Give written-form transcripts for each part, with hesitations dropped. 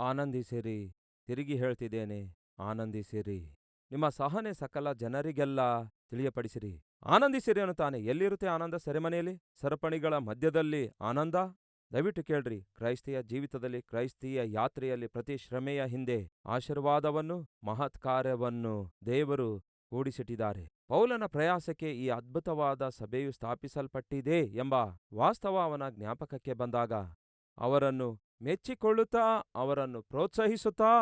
ಆನಂದಿಸಿರಿ. ತಿರುಗಿ ಹೇಳ್ತಿದ್ದೇನೆ, ಆನಂದಿಸಿರಿ. ನಿಮ್ಮ ಸಹನೆ ಸಕಲ ಜನರಿಗೆಲ್ಲ ತಿಳಿಯಪಡಿಸಿರಿ. ಆನಂದಿಸಿರಿ ಅನ್ನುತ್ತಾನೆ. ಎಲ್ಲಿರುತ್ತೆ ಆನಂದ? ಸೆರೆಮನೆಯಲ್ಲಿ, ಸರಪಣಿಗಳ ಮಧ್ಯದಲ್ಲಿ ಆನಂದ? ದಯವಿಟ್ಟು ಕೇಳ್ರಿ. ಕ್ರೈಸ್ತಿಯ ಜೀವಿತದಲ್ಲಿ, ಕ್ರೈಸ್ತಿಯ ಯಾತ್ರೆಯಲ್ಲಿ ಪ್ರತಿ ಶ್ರಮೆಯ ಹಿಂದೆ ಆಶೀರ್ವಾದವನ್ನು, ಮಹತ್ ಕಾರ್ಯವನ್ನು ದೇವರು ಕೂಡಿಸಿಟ್ಟಿದ್ದಾರೆ. ಪೌಲನ ಪ್ರಯಾಸಕ್ಕೆ ಈ ಅದ್ಭುತವಾದ ಸಭೆಯು ಸ್ಥಾಪಿಸಲ್ಪಟ್ಟಿದೆ ಎಂಬ ವಾಸ್ತವ ಅವನ ಜ್ಞಾಪಕಕ್ಕೆ ಬಂದಾಗ ಅವರನ್ನು ಮೆಚ್ಚಿಕೊಳ್ಳುತ್ತಾ, ಅವರನ್ನು ಪ್ರೋತ್ಸಾಹಿಸುತ್ತಾ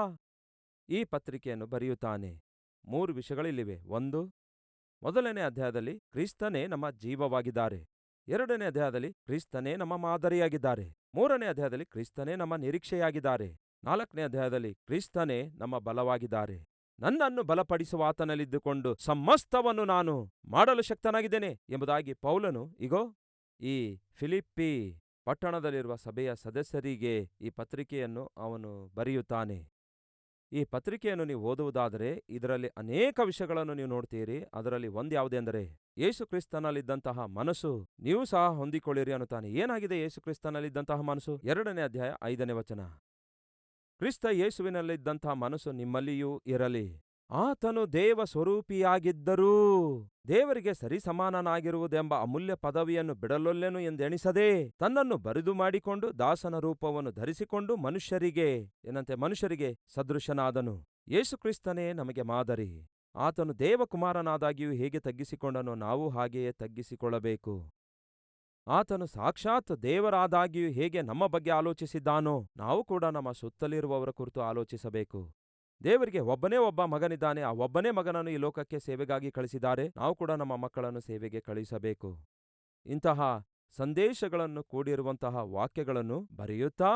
ಈ ಪತ್ರಿಕೆಯನ್ನು ಬರೆಯುತ್ತಾನೆ. 3 ವಿಷಯಗಳಿಲ್ಲಿವೆ. 1, ಮೊದಲನೇ ಅಧ್ಯಾಯದಲ್ಲಿ ಕ್ರಿಸ್ತನೇ ನಮ್ಮ ಜೀವವಾಗಿದ್ದಾರೆ. 2ನೇ ಅಧ್ಯಾಯದಲ್ಲಿ ಕ್ರಿಸ್ತನೇ ನಮ್ಮ ಮಾದರಿಯಾಗಿದ್ದಾರೆ. 3ನೇ ಅಧ್ಯಾಯದಲ್ಲಿ ಕ್ರಿಸ್ತನೇ ನಮ್ಮ ನಿರೀಕ್ಷೆಯಾಗಿದ್ದಾರೆ. 4ನೇ ಅಧ್ಯಾಯದಲ್ಲಿ ಕ್ರಿಸ್ತನೇ ನಮ್ಮ ಬಲವಾಗಿದ್ದಾರೆ. ನನ್ನನ್ನು ಬಲಪಡಿಸುವ ಆತನಲ್ಲಿದ್ದುಕೊಂಡು ಸಮಸ್ತವನ್ನು ನಾನು ಮಾಡಲು ಶಕ್ತನಾಗಿದ್ದೇನೆ ಎಂಬುದಾಗಿ ಪೌಲನು ಇಗೋ ಈ ಫಿಲಿಪ್ಪಿ ಪಟ್ಟಣದಲ್ಲಿರುವ ಸಭೆಯ ಸದಸ್ಯರಿಗೆ ಈ ಪತ್ರಿಕೆಯನ್ನು ಅವನು ಬರೆಯುತ್ತಾನೆ. ಈ ಪತ್ರಿಕೆಯನ್ನು ನೀವು ಓದುವುದಾದರೆ ಇದರಲ್ಲಿ ಅನೇಕ ವಿಷಯಗಳನ್ನು ನೀವು ನೋಡ್ತೀರಿ. ಅದರಲ್ಲಿ ಒಂದು ಯಾವುದೆಂದರೆ, ಯೇಸು ಕ್ರಿಸ್ತನಲ್ಲಿದ್ದಂತಹ ಮನಸ್ಸು ನೀವು ಸಹ ಹೊಂದಿಕೊಳ್ಳಿರಿ ಅನ್ನುತ್ತಾನೆ. ಏನಾಗಿದೆ ಯೇಸು ಕ್ರಿಸ್ತನಲ್ಲಿದ್ದಂತಹ ಮನಸ್ಸು? 2ನೇ ಅಧ್ಯಾಯ 5ನೇ ವಚನ. ಕ್ರಿಸ್ತ ಯೇಸುವಿನಲ್ಲಿದ್ದಂತಹ ಮನಸ್ಸು ನಿಮ್ಮಲ್ಲಿಯೂ ಇರಲಿ. ಆತನು ದೇವ ಸ್ವರೂಪಿಯಾಗಿದ್ದರೂ ದೇವರಿಗೆ ಸರಿಸಮಾನನಾಗಿರುವುದೆಂಬ ಅಮೂಲ್ಯ ಪದವಿಯನ್ನು ಬಿಡಲೊಲ್ಲೆನು ಎಂದೆಣಿಸದೆ ತನ್ನನ್ನು ಬರಿದು ಮಾಡಿಕೊಂಡು ದಾಸನ ರೂಪವನ್ನು ಧರಿಸಿಕೊಂಡು ಮನುಷ್ಯರಿಗೆ ಸದೃಶನಾದನು. ಯೇಸುಕ್ರಿಸ್ತನೇ ನಮಗೆ ಮಾದರಿ. ಆತನು ದೇವಕುಮಾರನಾದಾಗಿಯೂ ಹೇಗೆ ತಗ್ಗಿಸಿಕೊಂಡನೋ ನಾವು ಹಾಗೆಯೇ ತಗ್ಗಿಸಿಕೊಳ್ಳಬೇಕು. ಆತನು ಸಾಕ್ಷಾತ್ ದೇವರಾದಾಗಿಯೂ ಹೇಗೆ ನಮ್ಮ ಬಗ್ಗೆ ಆಲೋಚಿಸಿದ್ದಾನೋ ನಾವು ಕೂಡ ನಮ್ಮ ಸುತ್ತಲಿರುವವರ ಕುರಿತು ಆಲೋಚಿಸಬೇಕು. ದೇವರಿಗೆ ಒಬ್ಬನೇ ಒಬ್ಬ ಮಗನಿದ್ದಾನೆ. ಆ ಒಬ್ಬನೇ ಮಗನನ್ನು ಈ ಲೋಕಕ್ಕೆ ಸೇವೆಗಾಗಿ ಕಳಿಸಿದ್ದಾರೆ. ನಾವು ಕೂಡ ನಮ್ಮ ಮಕ್ಕಳನ್ನು ಸೇವೆಗೆ ಕಳುಹಿಸಬೇಕು. ಇಂತಹ ಸಂದೇಶಗಳನ್ನು ಕೂಡಿರುವಂತಹ ವಾಕ್ಯಗಳನ್ನು ಬರೆಯುತ್ತಾ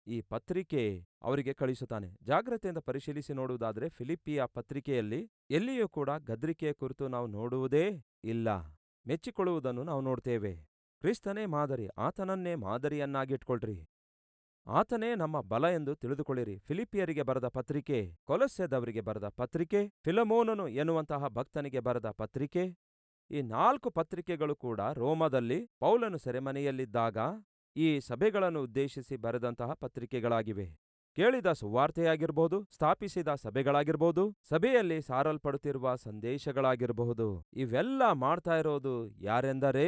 ಈ ಪತ್ರಿಕೆ ಅವರಿಗೆ ಕಳಿಸುತ್ತಾನೆ. ಜಾಗ್ರತೆಯಿಂದ ಪರಿಶೀಲಿಸಿ ನೋಡುವುದಾದರೆ ಫಿಲಿಪ್ಪಿಯ ಪತ್ರಿಕೆಯಲ್ಲಿ ಎಲ್ಲಿಯೂ ಕೂಡ ಗದ್ರಿಕೆಯ ಕುರಿತು ನಾವು ನೋಡುವುದೇ ಇಲ್ಲ. ಮೆಚ್ಚಿಕೊಳ್ಳುವುದನ್ನು ನಾವು ನೋಡ್ತೇವೆ. ಕ್ರಿಸ್ತನೇ ಮಾದರಿ. ಆತನನ್ನೇ ಮಾದರಿಯನ್ನಾಗಿಟ್ಕೊಳ್ರಿ. ಆತನೇ ನಮ್ಮ ಬಲ ಎಂದು ತಿಳಿದುಕೊಳ್ಳಿರಿ. ಫಿಲಿಪಿಯರಿಗೆ ಬರೆದ ಪತ್ರಿಕೆ, ಕೊಲೊಸ್ಸೆದವರಿಗೆ ಬರೆದ ಪತ್ರಿಕೆ, ಫಿಲಮೋನನು ಎನ್ನುವಂತಹ ಭಕ್ತನಿಗೆ ಬರೆದ ಪತ್ರಿಕೆ, ಈ 4 ಪತ್ರಿಕೆಗಳು ಕೂಡ ರೋಮದಲ್ಲಿ ಪೌಲನು ಸೆರೆಮನೆಯಲ್ಲಿದ್ದಾಗ ಈ ಸಭೆಗಳನ್ನು ಉದ್ದೇಶಿಸಿ ಬರೆದಂತಹ ಪತ್ರಿಕೆಗಳಾಗಿವೆ. ಕೇಳಿದ ಸುವಾರ್ತೆಯಾಗಿರಬಹುದು, ಸ್ಥಾಪಿಸಿದ ಸಭೆಗಳಾಗಿರಬಹುದು, ಸಭೆಯಲ್ಲಿ ಸಾರಲ್ಪಡುತ್ತಿರುವ ಸಂದೇಶಗಳಾಗಿರಬಹುದು, ಇವೆಲ್ಲ ಮಾಡ್ತಾ ಇರೋದು ಯಾರೆಂದರೆ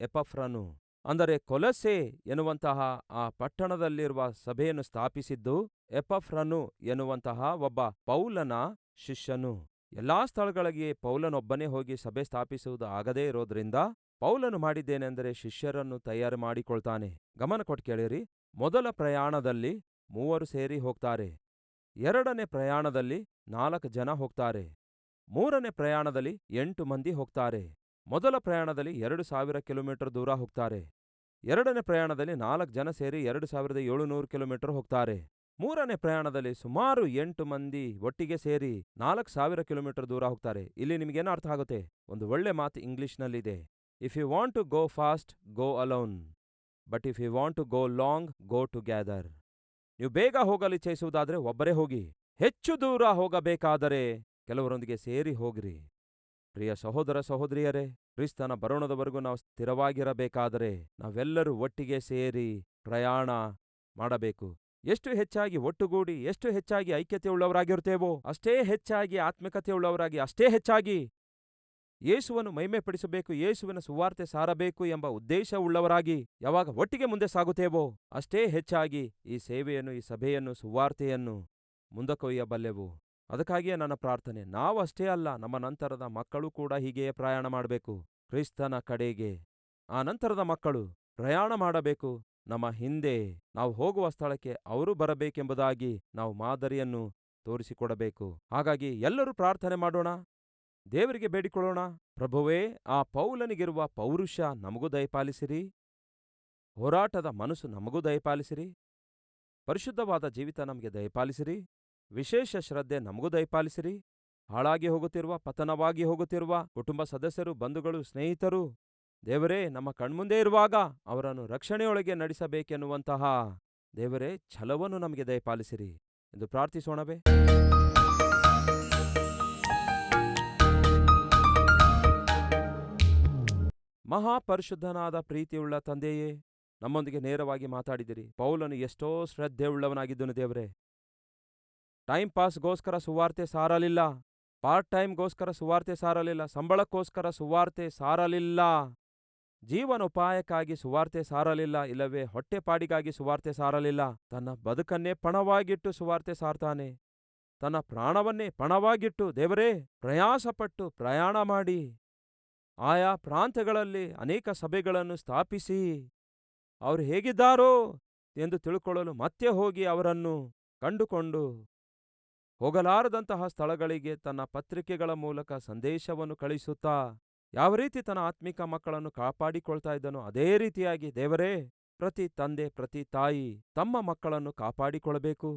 ಎಪಫ್ರನು. ಅಂದರೆ ಕೊಲೊಸ್ಸೆ ಎನ್ನುವಂತಹ ಆ ಪಟ್ಟಣದಲ್ಲಿರುವ ಸಭೆಯನ್ನು ಸ್ಥಾಪಿಸಿದ್ದು ಎಪಫ್ರನು ಎನ್ನುವಂತಹ ಒಬ್ಬ ಪೌಲನ ಶಿಷ್ಯನು. ಎಲ್ಲಾ ಸ್ಥಳಗಳಿಗೆ ಪೌಲನೊಬ್ಬನೇ ಹೋಗಿ ಸಭೆ ಸ್ಥಾಪಿಸುವುದು ಆಗದೇ ಇರೋದ್ರಿಂದ ಪೌಲನು ಮಾಡಿದ್ದೇನೆಂದರೆ ಶಿಷ್ಯರನ್ನು ತಯಾರು ಮಾಡಿಕೊಳ್ತಾನೆ. ಗಮನ ಕೊಟ್ಟು ಕೇಳಿರಿ. ಮೊದಲ ಪ್ರಯಾಣದಲ್ಲಿ 3 ಸೇರಿ ಹೋಗ್ತಾರೆ. 2ನೇ ಪ್ರಯಾಣದಲ್ಲಿ 4 ಜನ ಹೋಗ್ತಾರೆ. 3ನೇ ಪ್ರಯಾಣದಲ್ಲಿ 8 ಮಂದಿ ಹೋಗ್ತಾರೆ. ಮೊದಲ ಪ್ರಯಾಣದಲ್ಲಿ 2000 ಕಿಲೋಮೀಟರ್ ದೂರ ಹೋಗ್ತಾರೆ. 2ನೇ ಪ್ರಯಾಣದಲ್ಲಿ 4 ಜನ ಸೇರಿ 2700 ಕಿಲೋಮೀಟರ್ ಹೋಗ್ತಾರೆ. 3ನೇ ಪ್ರಯಾಣದಲ್ಲಿ ಸುಮಾರು 8 ಮಂದಿ ಒಟ್ಟಿಗೆ ಸೇರಿ 4000 ಕಿಲೋಮೀಟರ್ ದೂರ ಹೋಗ್ತಾರೆ. ಇಲ್ಲಿ ನಿಮಗೇನು ಅರ್ಥ ಆಗುತ್ತೆ? ಒಂದು ಒಳ್ಳೆ ಮಾತು ಇಂಗ್ಲಿಷ್ನಲ್ಲಿದೆ. If you want to go fast, go alone. But if you want to go long, go together. ನೀವು ಬೇಗ ಹೋಗಲು ಇಚ್ಛಿಸುವುದಾದರೆ ಒಬ್ಬರೇ ಹೋಗಿ. ಹೆಚ್ಚು ದೂರ ಹೋಗಬೇಕಾದರೆ ಕೆಲವರೊಂದಿಗೆ ಸೇರಿ ಹೋಗ್ರಿ. ಪ್ರಿಯ ಸಹೋದರ ಸಹೋದರಿಯರೇ, ಕ್ರಿಸ್ತನ ಬರೋಣದವರೆಗೂ ನಾವು ಸ್ಥಿರವಾಗಿರಬೇಕಾದರೆ ನಾವೆಲ್ಲರೂ ಒಟ್ಟಿಗೆ ಸೇರಿ ಪ್ರಯಾಣ ಮಾಡಬೇಕು. ಎಷ್ಟು ಹೆಚ್ಚಾಗಿ ಒಟ್ಟುಗೂಡಿ, ಎಷ್ಟು ಹೆಚ್ಚಾಗಿ ಐಕ್ಯತೆಯುಳ್ಳವರಾಗಿರುತ್ತೇವೋ ಅಷ್ಟೇ ಹೆಚ್ಚಾಗಿ ಆತ್ಮಿಕತೆಯುಳ್ಳವರಾಗಿ, ಅಷ್ಟೇ ಹೆಚ್ಚಾಗಿ ಯೇಸುವನ್ನು ಮಹಿಮೆಪಡಿಸಬೇಕು, ಯೇಸುವಿನ ಸುವಾರ್ತೆ ಸಾರಬೇಕು ಎಂಬ ಉದ್ದೇಶವುಳ್ಳವರಾಗಿ ಯಾವಾಗ ಒಟ್ಟಿಗೆ ಮುಂದೆ ಸಾಗುತ್ತೇವೋ ಅಷ್ಟೇ ಹೆಚ್ಚಾಗಿ ಈ ಸೇವೆಯನ್ನು, ಈ ಸಭೆಯನ್ನು, ಸುವಾರ್ತೆಯನ್ನು ಮುಂದಕ್ಕೊಯ್ಯಬಲ್ಲೆವು. ಅದಕ್ಕಾಗಿಯೇ ನನ್ನ ಪ್ರಾರ್ಥನೆ, ನಾವು ಅಷ್ಟೇ ಅಲ್ಲ, ನಮ್ಮ ನಂತರದ ಮಕ್ಕಳು ಕೂಡ ಹೀಗೆಯೇ ಪ್ರಯಾಣ ಮಾಡಬೇಕು ಕ್ರಿಸ್ತನ ಕಡೆಗೆ. ಆ ನಂತರದ ಮಕ್ಕಳು ಪ್ರಯಾಣ ಮಾಡಬೇಕು. ನಮ್ಮ ಹಿಂದೆ ನಾವು ಹೋಗುವ ಸ್ಥಳಕ್ಕೆ ಅವರು ಬರಬೇಕೆಂಬುದಾಗಿ ನಾವು ಮಾದರಿಯನ್ನು ತೋರಿಸಿಕೊಡಬೇಕು. ಹಾಗಾಗಿ ಎಲ್ಲರೂ ಪ್ರಾರ್ಥನೆ ಮಾಡೋಣ, ದೇವರಿಗೆ ಬೇಡಿಕೊಳ್ಳೋಣ. ಪ್ರಭುವೇ, ಆ ಪೌಲನಿಗಿರುವ ಪೌರುಷ ನಮಗೂ ದಯಪಾಲಿಸಿರಿ, ಹೋರಾಟದ ಮನಸ್ಸು ನಮಗೂ ದಯಪಾಲಿಸಿರಿ, ಪರಿಶುದ್ಧವಾದ ಜೀವಿತ ನಮಗೆ ದಯಪಾಲಿಸಿರಿ, ವಿಶೇಷ ಶ್ರದ್ಧೆ ನಮಗೂ ದಯಪಾಲಿಸಿರಿ. ಹಾಳಾಗಿ ಹೋಗುತ್ತಿರುವ, ಪತನವಾಗಿ ಹೋಗುತ್ತಿರುವ ಕುಟುಂಬ ಸದಸ್ಯರು, ಬಂಧುಗಳು, ಸ್ನೇಹಿತರು, ದೇವರೇ, ನಮ್ಮ ಕಣ್ಮುಂದೆ ಇರುವಾಗ ಅವರನ್ನು ರಕ್ಷಣೆಯೊಳಗೆ ನಡೆಸಬೇಕೆನ್ನುವಂತಹ ದೇವರೇ ಛಲವನ್ನು ನಮಗೆ ದಯಪಾಲಿಸಿರಿ ಎಂದು ಪ್ರಾರ್ಥಿಸೋಣವೇ. ಮಹಾಪರಿಶುದ್ಧನಾದ ಪ್ರೀತಿಯುಳ್ಳ ತಂದೆಯೇ, ನಮ್ಮೊಂದಿಗೆ ನೇರವಾಗಿ ಮಾತಾಡಿದಿರಿ. ಪೌಲನು ಎಷ್ಟೋ ಶ್ರದ್ಧೆಯುಳ್ಳವನಾಗಿದ್ದನು ದೇವರೇ. ಟೈಮ್ ಪಾಸ್ಗೋಸ್ಕರ ಸುವಾರ್ತೆ ಸಾರಲಿಲ್ಲ, ಪಾರ್ಟ್ ಟೈಮ್ಗೋಸ್ಕರ ಸುವಾರ್ತೆ ಸಾರಲಿಲ್ಲ, ಸಂಬಳಕ್ಕೋಸ್ಕರ ಸುವಾರ್ತೆ ಸಾರಲಿಲ್ಲ, ಜೀವನೋಪಾಯಕ್ಕಾಗಿ ಸುವಾರ್ತೆ ಸಾರಲಿಲ್ಲ, ಇಲ್ಲವೇ ಹೊಟ್ಟೆಪಾಡಿಗಾಗಿ ಸುವಾರ್ತೆ ಸಾರಲಿಲ್ಲ. ತನ್ನ ಬದುಕನ್ನೇ ಪಣವಾಗಿಟ್ಟು ಸುವಾರ್ತೆ ಸಾರ್ತಾನೆ. ತನ್ನ ಪ್ರಾಣವನ್ನೇ ಪಣವಾಗಿಟ್ಟು ದೇವರೇ ಪ್ರಯಾಸಪಟ್ಟು ಪ್ರಯಾಣ ಮಾಡಿ ಆಯಾ ಪ್ರಾಂತ್ಯಗಳಲ್ಲಿ ಅನೇಕ ಸಭೆಗಳನ್ನು ಸ್ಥಾಪಿಸಿ ಅವರು ಹೇಗಿದ್ದಾರೋ ಎಂದು ತಿಳ್ಕೊಳ್ಳಲು ಮತ್ತೆ ಹೋಗಿ ಅವರನ್ನು ಕಂಡುಕೊಂಡು ಹೋಗಲಾರದಂತಹ ಸ್ಥಳಗಳಿಗೆ ತನ್ನ ಪತ್ರಿಕೆಗಳ ಮೂಲಕ ಸಂದೇಶವನ್ನು ಕಳಿಸುತ್ತಾ ಯಾವ ರೀತಿ ತನ್ನ ಆತ್ಮಿಕ ಮಕ್ಕಳನ್ನು ಕಾಪಾಡಿಕೊಳ್ತಾ ಇದ್ದನೋ ಅದೇ ರೀತಿಯಾಗಿ ದೇವರೇ ಪ್ರತಿ ತಂದೆ ಪ್ರತಿ ತಾಯಿ ತಮ್ಮ ಮಕ್ಕಳನ್ನು ಕಾಪಾಡಿಕೊಳ್ಳಬೇಕು.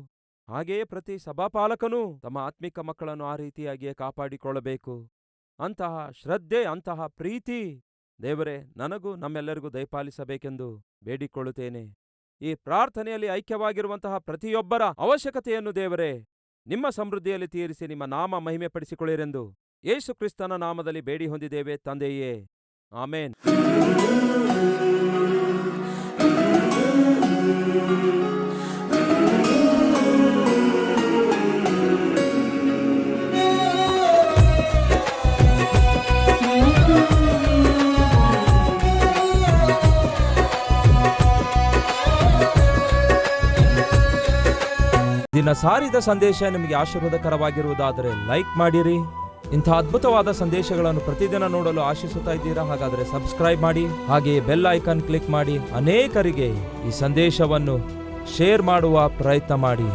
ಹಾಗೆಯೇ ಪ್ರತಿ ಸಭಾಪಾಲಕನೂ ತಮ್ಮ ಆತ್ಮಿಕ ಮಕ್ಕಳನ್ನು ಆ ರೀತಿಯಾಗಿಯೇ ಕಾಪಾಡಿಕೊಳ್ಳಬೇಕು. ಅಂತಹ ಶ್ರದ್ಧೆ, ಅಂತಹ ಪ್ರೀತಿ ದೇವರೇ ನನಗೂ ನಮ್ಮೆಲ್ಲರಿಗೂ ದಯಪಾಲಿಸಬೇಕೆಂದು ಬೇಡಿಕೊಳ್ಳುತ್ತೇನೆ. ಈ ಪ್ರಾರ್ಥನೆಯಲ್ಲಿ ಐಕ್ಯವಾಗಿರುವಂತಹ ಪ್ರತಿಯೊಬ್ಬರ ಅವಶ್ಯಕತೆಯನ್ನು ದೇವರೇ ನಿಮ್ಮ ಸಮೃದ್ಧಿಯಲ್ಲಿ ತೀರಿಸಿ ನಿಮ್ಮ ನಾಮ ಮಹಿಮೆಪಡಿಸಿಕೊಳ್ಳಿರೆಂದು ಯೇಸು ಕ್ರಿಸ್ತನ ನಾಮದಲ್ಲಿ ಬೇಡಿ ಹೊಂದಿದ್ದೇವೆ ತಂದೆಯೇ, ಆಮೇನ್. ದಿನ ಸಾರಿದ ಸಂದೇಶ ನಿಮಗೆ ಆಶೀರ್ವಾದಕರವಾಗಿರುವುದಾದರೆ ಲೈಕ್ ಮಾಡಿರಿ. ಇಂಥ ಅದ್ಭುತವಾದ ಸಂದೇಶಗಳನ್ನು ಪ್ರತಿದಿನ ನೋಡಲು ಆಶಿಸುತ್ತಾ ಇದ್ದೀರಾ? ಹಾಗಾದರೆ ಸಬ್ಸ್ಕ್ರೈಬ್ ಮಾಡಿ, ಹಾಗೆಯೇ ಬೆಲ್ ಐಕಾನ್ ಕ್ಲಿಕ್ ಮಾಡಿ ಅನೇಕರಿಗೆ ಈ ಸಂದೇಶವನ್ನು ಶೇರ್ ಮಾಡುವ ಪ್ರಯತ್ನ ಮಾಡಿ.